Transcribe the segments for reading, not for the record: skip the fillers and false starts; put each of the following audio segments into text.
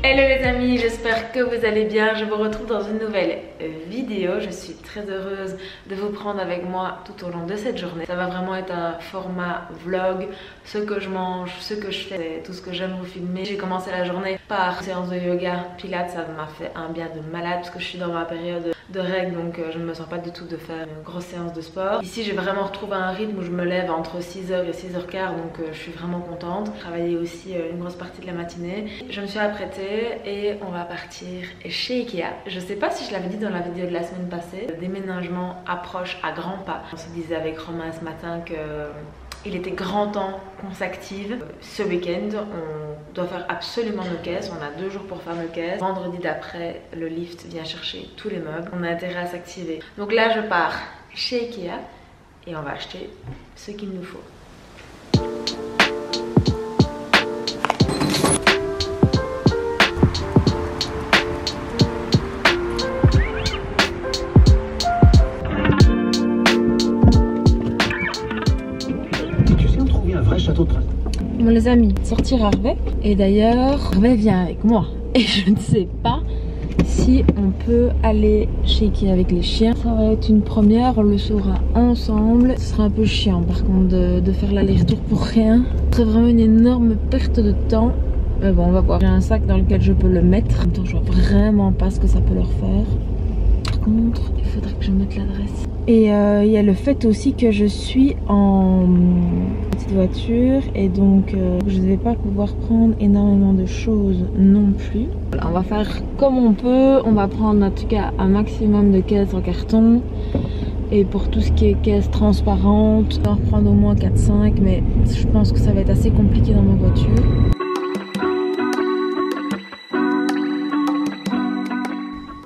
Hello les amis, j'espère que vous allez bien. Je vous retrouve dans une nouvelle vidéo. Je suis très heureuse de vous prendre avec moi tout au long de cette journée. Ça va vraiment être un format vlog, ce que je mange, ce que je fais, tout ce que j'aime vous filmer. J'ai commencé la journée par une séance de yoga, pilates, ça m'a fait un bien de malade parce que je suis dans ma période de règles, donc je ne me sens pas du tout de faire une grosse séance de sport. Ici j'ai vraiment retrouvé un rythme où je me lève entre 6h et 6h15, donc je suis vraiment contente. J'ai travaillé aussi une grosse partie de la matinée. Je me suis apprêtée et on va partir chez Ikea. Je sais pas si je l'avais dit dans la vidéo de la semaine passée, le déménagement approche à grands pas. On se disait avec Romain ce matin que il était grand temps qu'on s'active. Ce week-end, on doit faire absolument nos caisses. On a 2 jours pour faire nos caisses. Vendredi d'après, le lift vient chercher tous les meubles. On a intérêt à s'activer. Donc là, je pars chez Ikea et on va acheter ce qu'il nous faut. On les a mis sortir Harvey et d'ailleurs Harvey vient avec moi et je ne sais pas si on peut aller chez Ikea avec les chiens. Ça va être une première, on le saura ensemble. Ce sera un peu chiant par contre de faire l'aller-retour pour rien. Ce serait vraiment une énorme perte de temps. Mais bon, on va voir. J'ai un sac dans lequel je peux le mettre. En même temps, je vois vraiment pas ce que ça peut leur faire. Par contre, il faudrait que je mette l'adresse. Et il y a le fait aussi que je suis en petite voiture et donc je ne vais pas pouvoir prendre énormément de choses non plus. Voilà, on va faire comme on peut. On va prendre en tout cas un maximum de caisses en carton. Et pour tout ce qui est caisses transparentes, on va en reprendre au moins 4-5, mais je pense que ça va être assez compliqué dans ma voiture.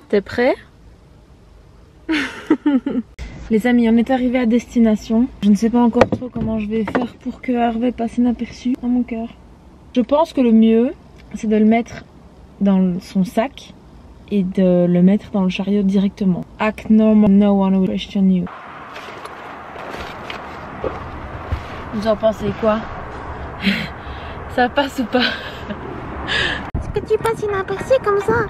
T'es prêt? Les amis, on est arrivé à destination. Je ne sais pas encore trop comment je vais faire pour que Harvey passe inaperçu dans mon cœur. Je pense que le mieux, c'est de le mettre dans son sac et de le mettre dans le chariot directement. Act normal, no one will question you. Vous en pensez quoi? Ça passe ou pas? Est-ce que tu passes inaperçu comme ça?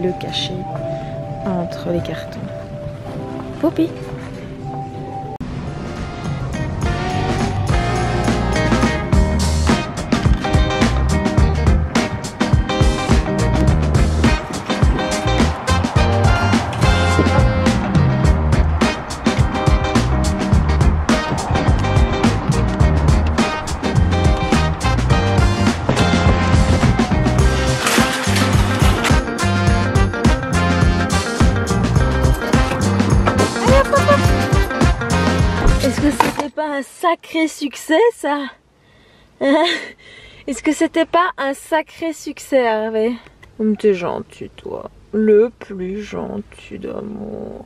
Le cacher entre les cartons. Poppy. sacré succès ça? Est-ce que c'était pas un sacré succès, Hervé? Comme t'es gentil, toi. Le plus gentil d'amour.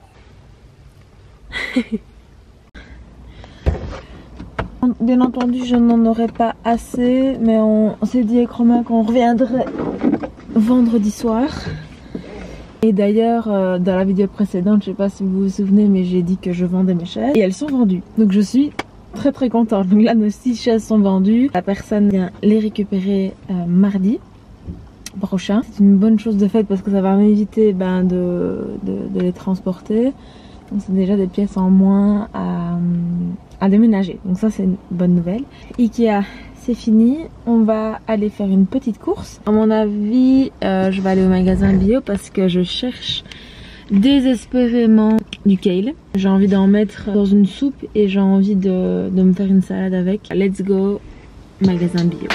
Bien entendu, je n'en aurais pas assez, mais on s'est dit avec Romain qu'on reviendrait vendredi soir. Et d'ailleurs, dans la vidéo précédente, je sais pas si vous vous souvenez, mais j'ai dit que je vendais mes chaises et elles sont vendues. Donc je suis très contente. Donc là, nos 6 chaises sont vendues. La personne vient les récupérer mardi prochain. C'est une bonne chose de fait parce que ça va m'éviter de les transporter. Donc c'est déjà des pièces en moins à déménager. Donc ça, c'est une bonne nouvelle. Ikea, c'est fini. On va aller faire une petite course. À mon avis, je vais aller au magasin bio parce que je cherche désespérément du kale. J'ai envie d'en mettre dans une soupe et j'ai envie de me faire une salade avec. Let's go, magasin bio.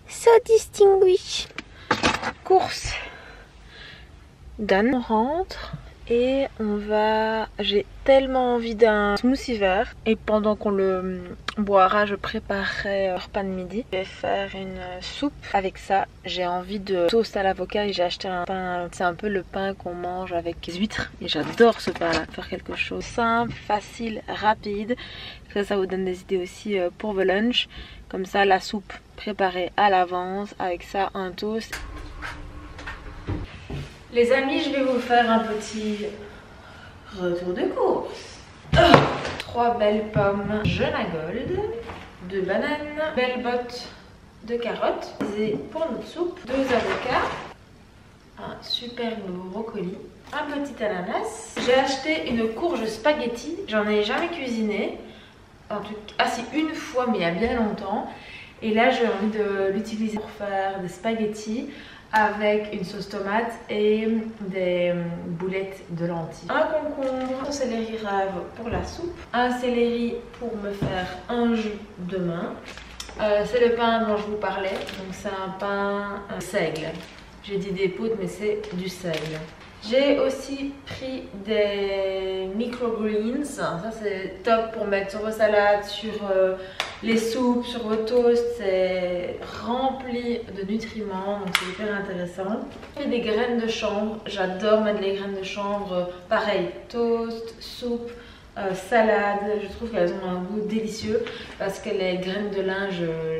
So distinguished. Course. Dan, on rentre et on va... J'ai tellement envie d'un smoothie vert et pendant qu'on le boira, je préparerai le repas de midi. Je vais faire une soupe avec ça. J'ai envie de toast à l'avocat et j'ai acheté un pain. C'est un peu le pain qu'on mange avec les huîtres et j'adore ce pain là. Faire quelque chose simple, facile, rapide. Ça vous donne des idées aussi pour le lunch. Comme ça, la soupe préparée à l'avance. Avec ça, un toast. Les amis, je vais vous faire un petit retour de course. 3 belles pommes jeunes à gold, 2 bananes, belles bottes de carottes, et pour notre soupe, 2 avocats, un superbe brocoli, un petit ananas. J'ai acheté une courge spaghetti, j'en ai jamais cuisiné. En tout cas, si une fois, mais il y a bien longtemps. Et là, j'ai envie de l'utiliser pour faire des spaghettis avec une sauce tomate et des boulettes de lentilles. Un concombre, un céleri rave pour la soupe, un céleri pour me faire un jus demain. C'est le pain dont je vous parlais, donc c'est un pain seigle. J'ai dit des poudres, mais c'est du seigle. J'ai aussi pris des microgreens, ça c'est top pour mettre sur vos salades, sur les soupes, sur vos toasts, c'est rempli de nutriments, donc c'est hyper intéressant. J'ai pris des graines de chanvre, j'adore mettre les graines de chanvre, pareil, toast, soupe, salade, je trouve qu'elles ont un goût délicieux parce que les graines de lin,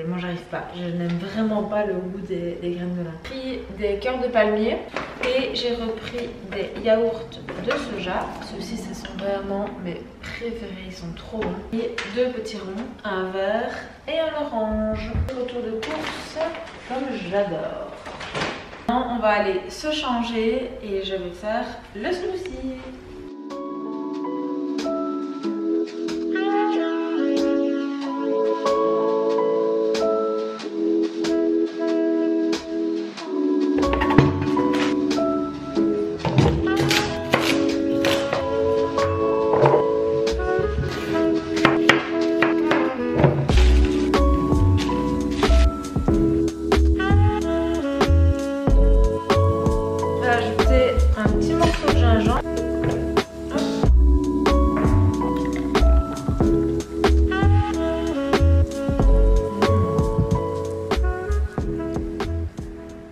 moi j'arrive pas, je n'aime vraiment pas le goût des graines de lin. J'ai pris des cœurs de palmier et j'ai repris des yaourts de soja. Ceux-ci, ce sont vraiment mes préférés, ils sont trop bons. Et 2 petits ronds, un vert et un orange. Retour de course comme j'adore. Maintenant, on va aller se changer et je vais faire le smoothie.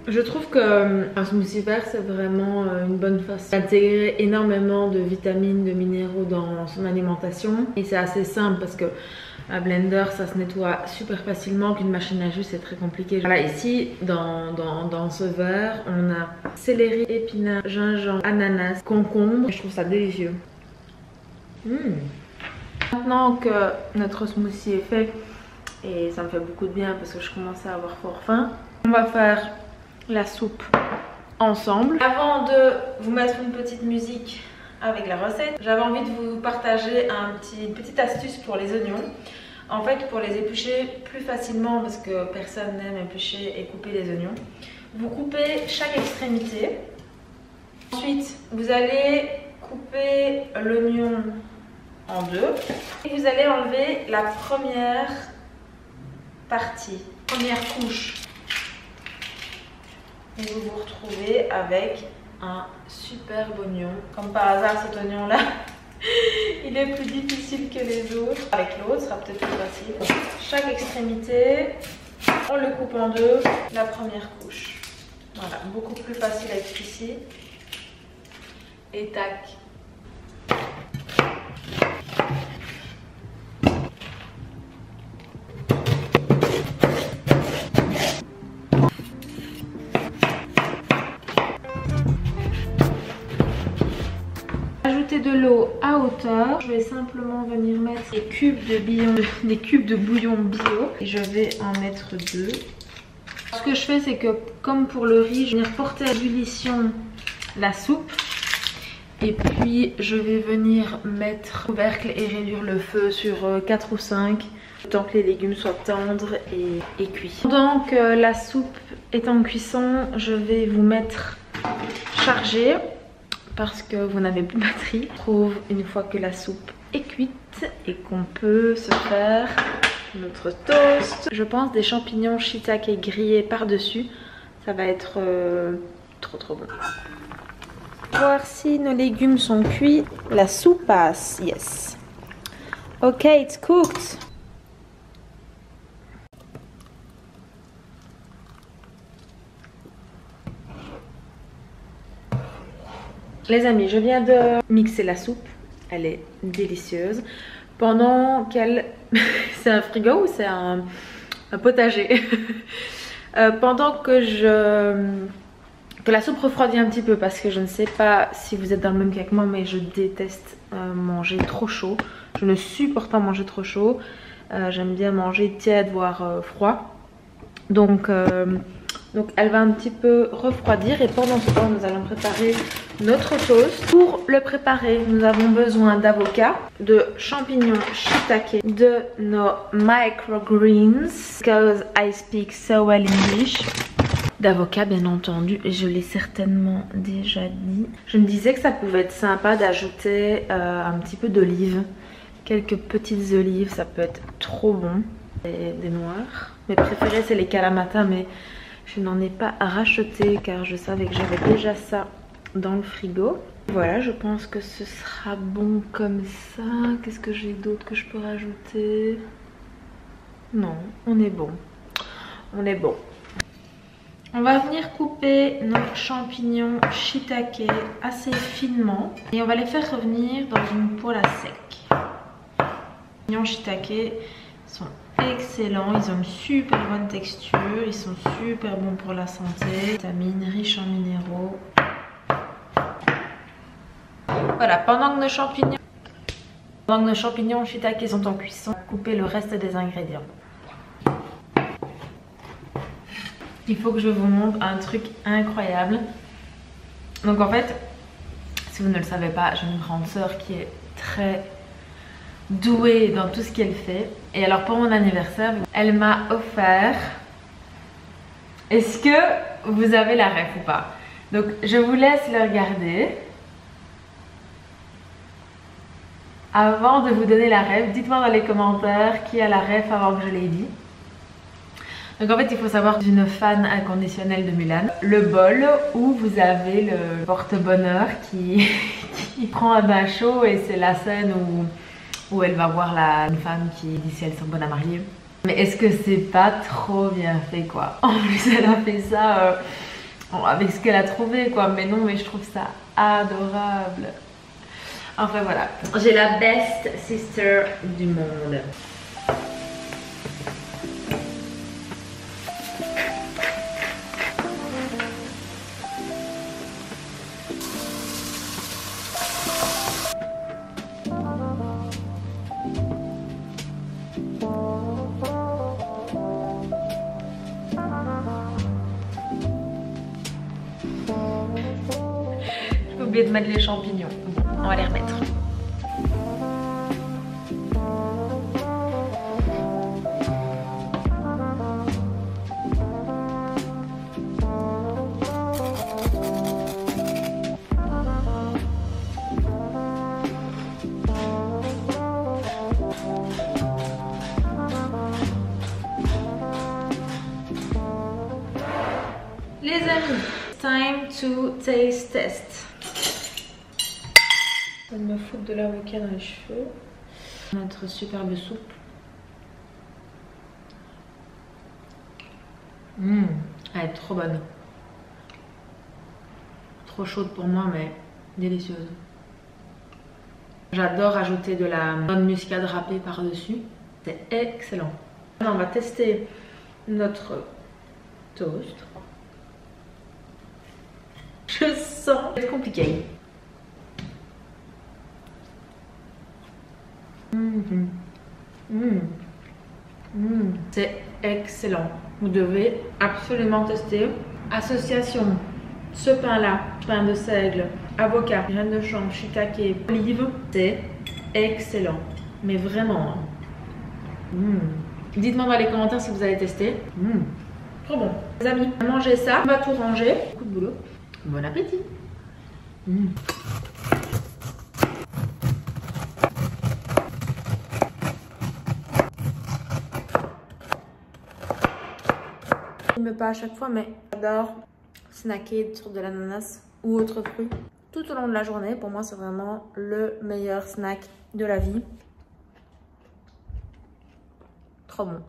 Je trouve qu'un smoothie vert c'est vraiment une bonne façon d'intégrer énormément de vitamines, de minéraux dans son alimentation. Et c'est assez simple parce que un blender ça se nettoie super facilement, qu'une machine à jus c'est très compliqué. Voilà, ici dans ce verre on a céleri, épinards, gingembre, ananas, concombre. Je trouve ça délicieux. Maintenant que notre smoothie est fait, et ça me fait beaucoup de bien parce que je commence à avoir fort faim, on va faire la soupe ensemble. Avant de vous mettre une petite musique avec la recette, j'avais envie de vous partager une petite astuce pour les oignons. En fait, pour les éplucher plus facilement, parce que personne n'aime éplucher et couper les oignons, vous coupez chaque extrémité. Ensuite, vous allez couper l'oignon en deux et vous allez enlever la première partie, première couche. Et vous vous retrouvez avec un superbe oignon. Comme par hasard, cet oignon là il est plus difficile que les autres. Avec l'autre, ce sera peut-être plus facile. Chaque extrémité, on le coupe en deux. La première couche. Voilà, beaucoup plus facile à être ici. Et tac. Ajouter de l'eau à hauteur. Je vais simplement venir mettre des cubes de bouillon bio et je vais en mettre 2. Ce que je fais, c'est que comme pour le riz, je vais venir porter à ébullition la soupe et puis je vais venir mettre le couvercle et réduire le feu sur 4 ou 5 tant que les légumes soient tendres et cuits. Pendant que la soupe est en cuisson, je vais vous mettre chargée parce que vous n'avez plus de batterie. On trouve une fois que la soupe est cuite et qu'on peut se faire notre toast. Je pense des champignons shiitake grillés par-dessus. Ça va être trop bon. Voir si nos légumes sont cuits. La soupe passe, yes. Ok, it's cooked. Les amis, je viens de mixer la soupe. Elle est délicieuse. Pendant qu'elle... c'est un frigo ou c'est un potager? Pendant que la soupe refroidit un petit peu, parce que je ne sais pas si vous êtes dans le même cas que moi, mais je déteste manger trop chaud. Je ne supporte pas manger trop chaud. J'aime bien manger tiède, voire froid. Donc elle va un petit peu refroidir et pendant ce temps nous allons préparer notre toast. Pour le préparer, nous avons besoin d'avocat, de champignons shiitake, de nos microgreens, because I speak so well English. D'avocat bien entendu, et je l'ai certainement déjà dit. Je me disais que ça pouvait être sympa d'ajouter un petit peu d'olive, quelques petites olives, ça peut être trop bon. Et des noirs. Mes préférés c'est les kalamata, mais je n'en ai pas racheté car je savais que j'avais déjà ça dans le frigo. Voilà, je pense que ce sera bon comme ça. Qu'est-ce que j'ai d'autre que je peux rajouter? Non, on est bon. On est bon. On va venir couper nos champignons shiitake assez finement et on va les faire revenir dans une poêle à sec. Les champignons shiitake sont excellents, ils ont une super bonne texture, ils sont super bons pour la santé, vitamines, riches en minéraux. Voilà, pendant que nos champignons shiitake sont en cuisson, on va couper le reste des ingrédients. Il faut que je vous montre un truc incroyable. Donc en fait, si vous ne le savez pas, j'ai une grande sœur qui est très douée dans tout ce qu'elle fait. Et alors pour mon anniversaire, elle m'a offert... Est-ce que vous avez la ref ou pas? Donc je vous laisse le regarder. Avant de vous donner la ref, dites-moi dans les commentaires qui a la ref avant que je l'ai dit. Donc en fait il faut savoir que je suis une fan inconditionnelle de Mulan. Le bol où vous avez le porte-bonheur qui prend un bain chaud et c'est la scène où elle va voir une femme qui dit si elles sont bonnes à marier. Mais est-ce que c'est pas trop bien fait quoi? En plus elle a fait ça avec ce qu'elle a trouvé quoi. Mais non, mais je trouve ça adorable. Enfin voilà, j'ai la best sister du monde. oublié de mettre les champignons. Bon, on va les remettre. Les amis, time to taste test. Je vais me foutre de l'avocat dans les cheveux. Notre superbe soupe. Elle est trop bonne. Trop chaude pour moi, mais délicieuse. J'adore ajouter de la bonne muscade râpée par-dessus. C'est excellent. Maintenant, on va tester notre toast. Je sens c'est compliqué. C'est excellent. Vous devez absolument tester. Association, ce pain-là, pain de seigle, avocat, graines de chanvre, shiitake, olive, c'est excellent. Mais vraiment. Dites-moi dans les commentaires si vous avez testé. Trop bon. Les amis, mangez ça. On va tout ranger. Beaucoup de boulot. Bon appétit. Je ne me pas à chaque fois, mais j'adore snacker sur de l'ananas ou autre fruit tout au long de la journée. Pour moi, c'est vraiment le meilleur snack de la vie. Trop bon.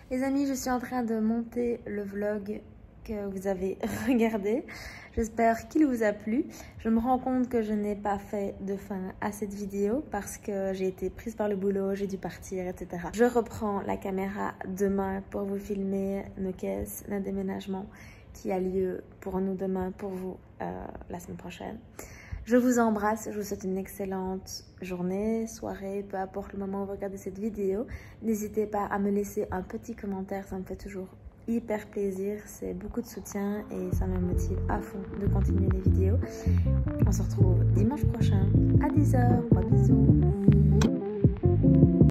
Les amis, je suis en train de monter le vlog que vous avez regardé. J'espère qu'il vous a plu. Je me rends compte que je n'ai pas fait de fin à cette vidéo parce que j'ai été prise par le boulot, j'ai dû partir, etc. Je reprends la caméra demain pour vous filmer nos caisses, notre déménagement qui a lieu pour nous demain, pour vous la semaine prochaine. Je vous embrasse, je vous souhaite une excellente journée, soirée, peu importe le moment où vous regardez cette vidéo. N'hésitez pas à me laisser un petit commentaire, ça me fait toujours hyper plaisir, c'est beaucoup de soutien et ça me motive à fond de continuer les vidéos. On se retrouve dimanche prochain à 10 h, gros bisous.